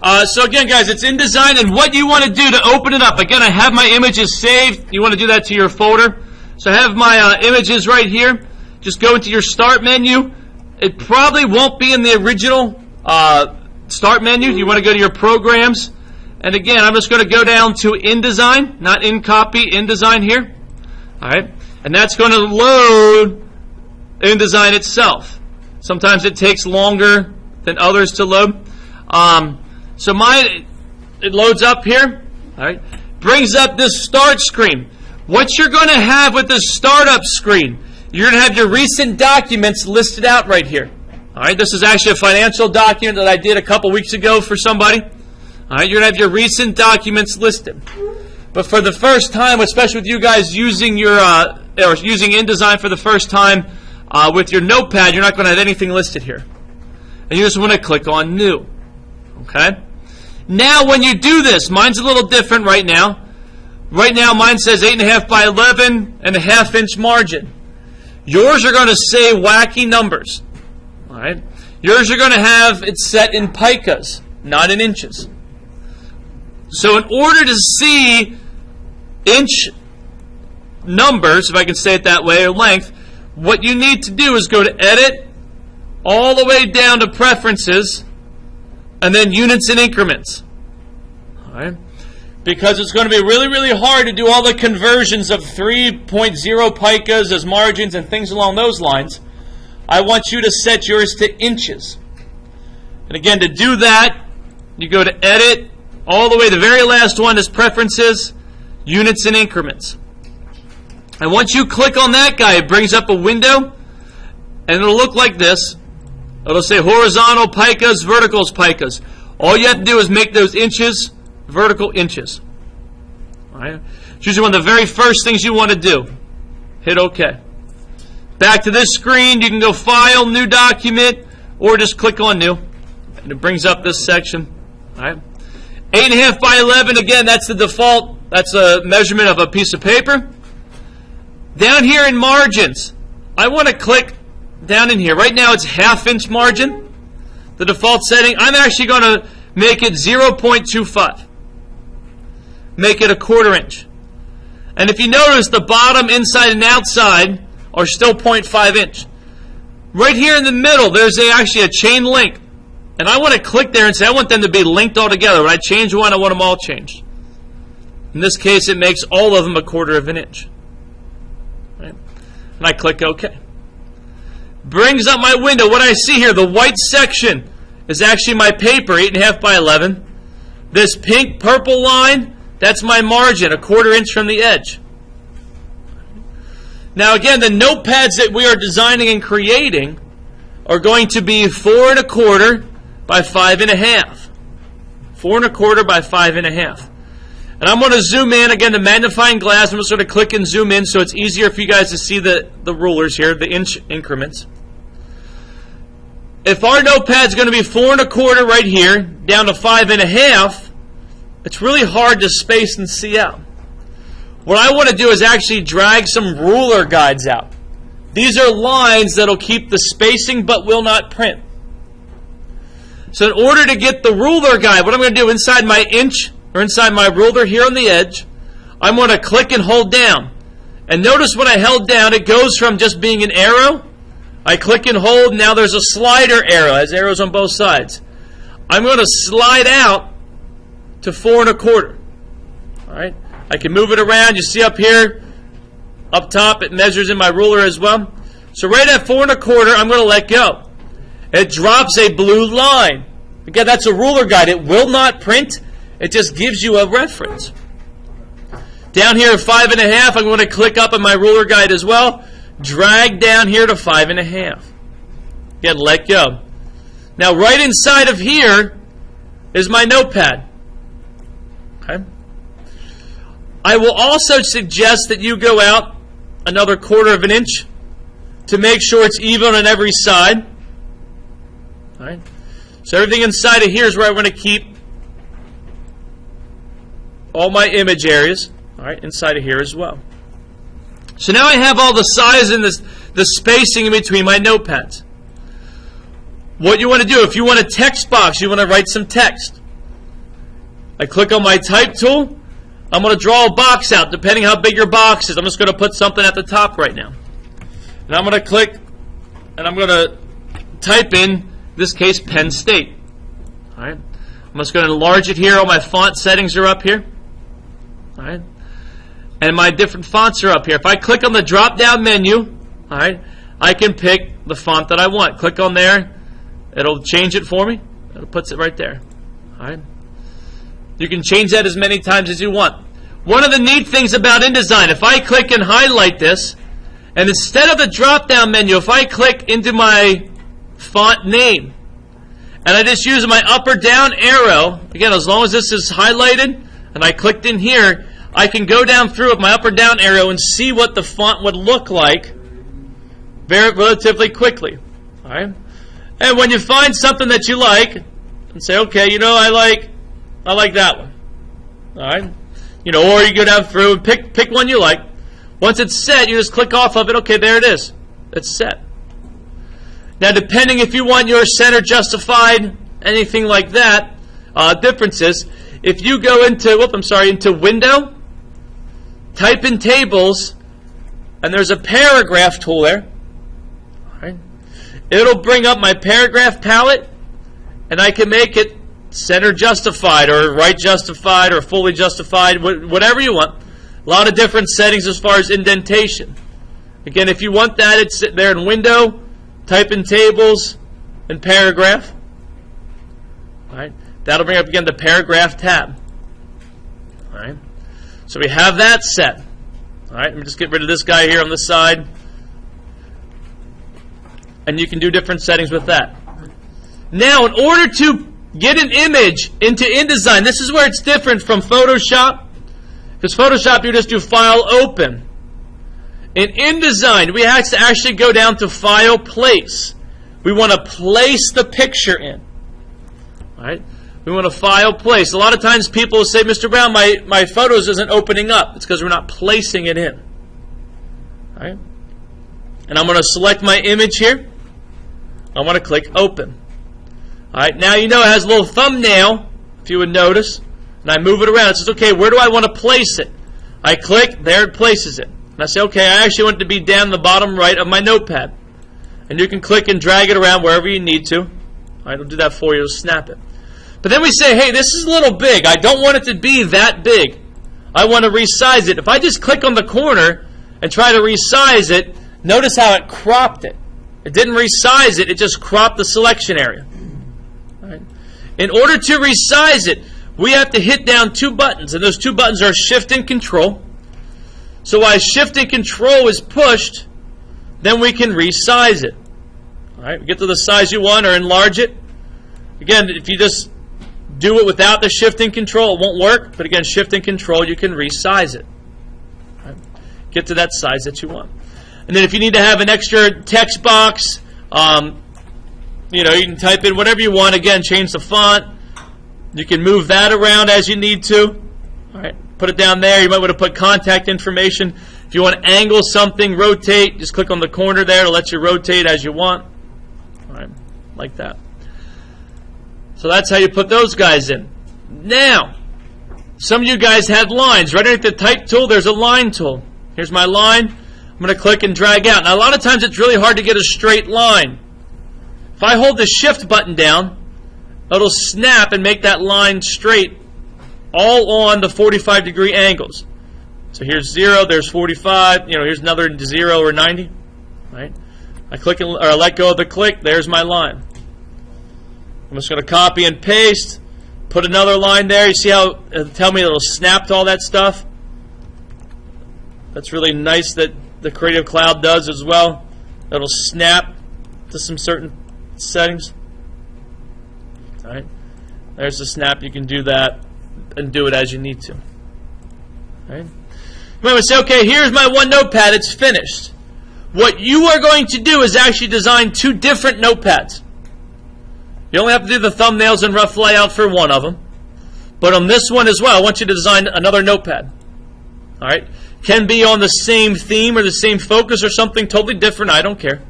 So again, guys, it's InDesign, and what you want to do to open it up. Again, I have my images saved. You want to do that to your folder. So I have my images right here. Just go into your Start menu. It probably won't be in the original Start menu. You want to go to your Programs. And again, I'm just going to go down to InDesign, not InCopy, InDesign here. All right, and that's going to load InDesign itself. Sometimes it takes longer than others to load. So it loads up here. All right, brings up this Start screen. What you're going to have with this Startup screen, you're going to have your recent documents listed out right here. All right, this is actually a financial document that I did a couple weeks ago for somebody. All right, you're going to have your recent documents listed. But for the first time, especially with you guys using your or using InDesign for the first time with your Notepad, you're not going to have anything listed here. And you just want to click on New. Okay? Now, when you do this, mine's a little different right now. Right now, mine says 8.5 by 11.5 inch margin. Yours are going to say wacky numbers. All right? Yours are going to have it set in picas, not in inches. So in order to see inch numbers, if I can say it that way, or length, what you need to do is go to Edit, all the way down to Preferences, and then Units and Increments. All right? Because it's going to be really, really hard to do all the conversions of 3.0 picas as margins and things along those lines. I want you to set yours to inches. And again, to do that, you go to Edit, all the way, the very last one is Preferences, Units and Increments. And once you click on that guy, it brings up a window, and it'll look like this. It'll say horizontal picas, verticals picas. All you have to do is make those inches vertical inches. All right? It's usually one of the very first things you want to do. Hit OK. Back to this screen, you can go File, New Document, or just click on New. And it brings up this section. All right? 8.5 by 11, again, that's the default. That's a measurement of a piece of paper. Down here in margins, I want to click down in here. Right now it's 1/2 inch margin, the default setting. I'm actually going to make it 0.25. Make it 1/4 inch. And if you notice, the bottom, inside, and outside are still 0.5 inch. Right here in the middle, there's actually a chain link. And I want to click there and say I want them to be linked all together. When I change one, I want them all changed. In this case, it makes all of them 1/4 inch. Right? And I click OK. Brings up my window. What I see here, the white section is actually my paper, 8.5 by 11. This pink purple line, that's my margin, 1/4 inch from the edge. Now again, the notepads that we are designing and creating are going to be 4.25 by 5.5. 4.25 by 5.5. And I'm going to zoom in, again, the magnifying glass. I'm just going to click and zoom in so it's easier for you guys to see the rulers here, the inch increments. If our notepad's going to be 4.25 right here, down to 5.5, it's really hard to space and see out. What I want to do is actually drag some ruler guides out. These are lines that will keep the spacing but will not print. So in order to get the ruler guide, what I'm going to do inside my inch or inside my ruler here on the edge, I'm going to click and hold down. And notice when I held down, it goes from just being an arrow. I click and hold, now there's a slider arrow. It has arrows on both sides. I'm going to slide out to 4.25. All right? I can move it around. You see up here, up top, it measures in my ruler as well. So right at 4.25, I'm going to let go. It drops a blue line. Again, that's a ruler guide. It will not print. It just gives you a reference. Down here at 5.5, I'm going to click up on my ruler guide as well. Drag down here to 5.5. Again, let go. Now, right inside of here is my notepad. Okay. I will also suggest that you go out another 1/4 inch to make sure it's even on every side. All right. So everything inside of here is where I want to keep all my image areas. All right, inside of here as well. So now I have all the size and the spacing in between my notepads. What you want to do, if you want a text box, you want to write some text. I click on my type tool. I'm going to draw a box out depending how big your box is. I'm just going to put something at the top right now. And I'm going to click and I'm going to type in this case Penn State. All right. I'm just going to enlarge it here. All my font settings are up here. All right. And my different fonts are up here. If I click on the drop down menu, all right, I can pick the font that I want. Click on there. It'll change it for me. It puts it right there. All right. You can change that as many times as you want. One of the neat things about InDesign, if I click and highlight this, and instead of the drop-down menu, if I click into my font name, and I just use my up or down arrow, again, as long as this is highlighted, and I clicked in here, I can go down through with my up or down arrow and see what the font would look like very relatively quickly. All right? And when you find something that you like, and say, okay, you know, I like that one. All right? You know, or you go down through and pick one you like. Once it's set, you just click off of it. Okay, there it is. It's set. Now, depending if you want your center justified, anything like that, differences. If you go into Window, type in Tables, and there's a paragraph tool there. All right. It'll bring up my paragraph palette, and I can make it center justified or right justified or fully justified, whatever you want. A lot of different settings as far as indentation. Again, if you want that, it's there in Window, type in Tables and Paragraph. All right. That'll bring up again the Paragraph tab. All right. So we have that set. All right. Let me just get rid of this guy here on the side. And you can do different settings with that. Now, in order to get an image into InDesign, this is where it's different from Photoshop. Because Photoshop, you just do File, Open. In InDesign, we have to actually go down to File, Place. We want to place the picture in. All right? We want to File, Place. A lot of times people will say, Mr. Brown, my photos isn't opening up. It's because we're not placing it in. All right? And I'm going to select my image here. I want to click Open. All right, now you know it has a little thumbnail, if you would notice, and I move it around. It says, okay, where do I want to place it? I click, there it places it. And I say, okay, I actually want it to be down the bottom right of my notepad. And you can click and drag it around wherever you need to. All right, it'll do that for you, it'll snap it. But then we say, hey, this is a little big. I don't want it to be that big. I want to resize it. If I just click on the corner and try to resize it, notice how it cropped it. It didn't resize it, it just cropped the selection area. Right. In order to resize it, we have to hit down two buttons, and those two buttons are Shift and Control. So while Shift and Control is pushed, then we can resize it. All right, we get to the size you want or enlarge it. Again, if you just do it without the Shift and Control, it won't work. But again, Shift and Control, you can resize it. All right. Get to that size that you want. And then if you need to have an extra text box, you know, you can type in whatever you want. Again, change the font. You can move that around as you need to. All right, put it down there. You might want to put contact information. If you want to angle something, rotate, just click on the corner there to let you rotate as you want. All right, like that. So that's how you put those guys in. Now, some of you guys had lines. Right underneath the type tool, there's a line tool. Here's my line. I'm going to click and drag out. Now, a lot of times it's really hard to get a straight line. If I hold the Shift button down, it'll snap and make that line straight all on the 45-degree angles. So here's 0, there's 45, you know, here's another 0 or 90. Right? I click or I let go of the click, there's my line. I'm just going to copy and paste, put another line there. You see how it'll tell me it'll snap to all that stuff? That's really nice that the Creative Cloud does as well. It'll snap to some certain settings. All right. There's the snap. You can do that and do it as you need to. All right. You might say, okay, here's my one notepad. It's finished. What you are going to do is actually design two different notepads. You only have to do the thumbnails and rough layout for one of them. But on this one as well, I want you to design another notepad. All right. Can be on the same theme or the same focus or something totally different. I don't care.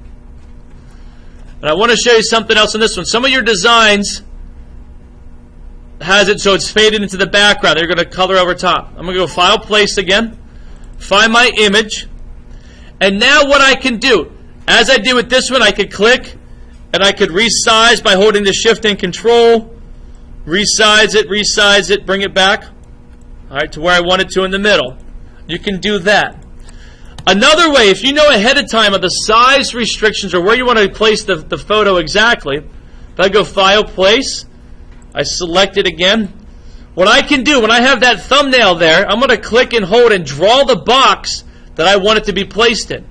And I want to show you something else on this one. Some of your designs has it so it's faded into the background. They're going to color over top. I'm going to go File, Place again, find my image, and now what I can do, as I did with this one, I could click and I could resize by holding the Shift and Control, resize it, bring it back, all right, to where I want it to in the middle. You can do that. Another way, if you know ahead of time of the size restrictions or where you want to place the photo exactly, if I go File, Place, I select it again. What I can do, when I have that thumbnail there, I'm going to click and hold and draw the box that I want it to be placed in.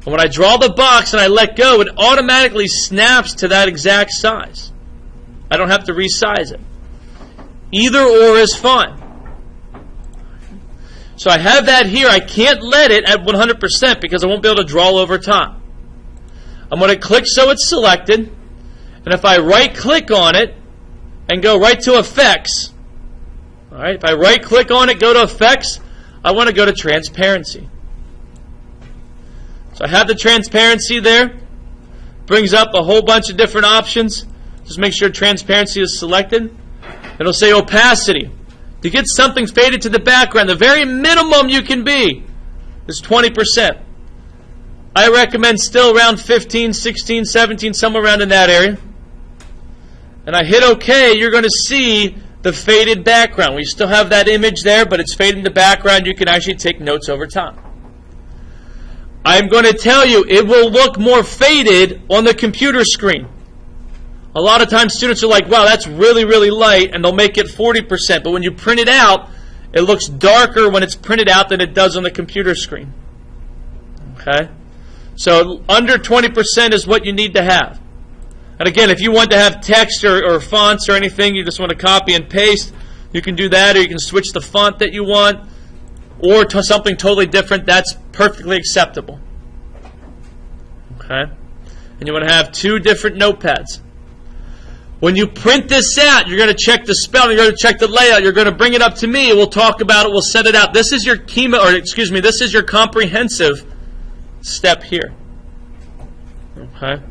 And when I draw the box and I let go, it automatically snaps to that exact size. I don't have to resize it. Either or is fine. So I have that here. I can't let it at 100% because I won't be able to draw over top. I'm going to click so it's selected. And if I right-click on it and go right to Effects, all right, if I right-click on it, go to Effects, I want to go to Transparency. So I have the transparency there. Brings up a whole bunch of different options. Just make sure transparency is selected. It'll say opacity. To get something faded to the background, the very minimum you can be is 20%. I recommend still around 15, 16, 17, somewhere around in that area. And I hit OK, you're going to see the faded background. We still have that image there, but it's faded in the background. You can actually take notes over time. I'm going to tell you, it will look more faded on the computer screen. A lot of times students are like, wow, that's really, really light, and they'll make it 40%. But when you print it out, it looks darker when it's printed out than it does on the computer screen. Okay? So under 20% is what you need to have. And again, if you want to have text or fonts or anything, you just want to copy and paste, you can do that, or you can switch the font that you want, or to something totally different. That's perfectly acceptable. Okay? And you want to have 2 different notepads. When you print this out, you're going to check the spelling, you're going to check the layout, you're going to bring it up to me, we'll talk about it, we'll set it out. This is your this is your comprehensive step here. Okay?